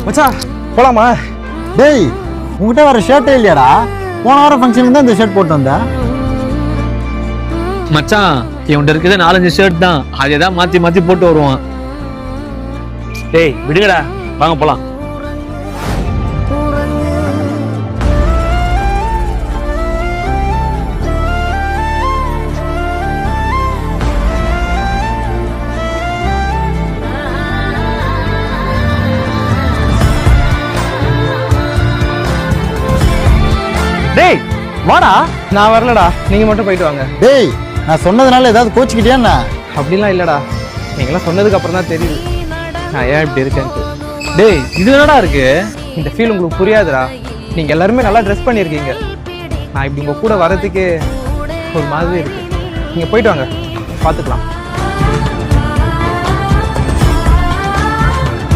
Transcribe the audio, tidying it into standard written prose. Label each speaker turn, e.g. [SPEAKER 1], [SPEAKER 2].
[SPEAKER 1] மச்சான் போலாமா?
[SPEAKER 2] டேய் உங்ககிட்ட வர ஷர்ட்டே இல்லையாடா? போன வாரம் ஃபங்க்ஷனுக்கு தான் இந்த ஷர்ட் போட்டு வந்தேன்.
[SPEAKER 3] மச்சான் இவன்கிட்ட இருக்கிறது 4-5 ஷர்ட் தான், அதே தான் மாத்தி மாத்தி போட்டு வருவான்.
[SPEAKER 1] டேய் விடுங்கடா, வாங்க போலாம். டேய் வாடா. நான் வரலடா, நீங்க மட்டும் போயிட்டு வாங்க.
[SPEAKER 2] டேய் நான் சொன்னதுனால ஏதாவது கோச்சிக்கிட்டியாண்ணா?
[SPEAKER 1] அப்படிலாம் இல்லடா, நீங்களாம் சொன்னதுக்கு அப்புறம் தான் தெரியுது நான் ஏன் இப்படி இருக்கேன்ட்டு. டேய் இது என்னடா இருக்கு? இந்த ஃபீல் உங்களுக்கு புரியாதுடா. நீங்க எல்லாருமே நல்லா ட்ரெஸ் பண்ணியிருக்கீங்க. நான் இப்படி உங்க கூட வர்றதுக்கு ஒரு மாதிரி இருக்கு. நீங்க போயிட்டு வாங்க, பார்த்துக்கலாம்.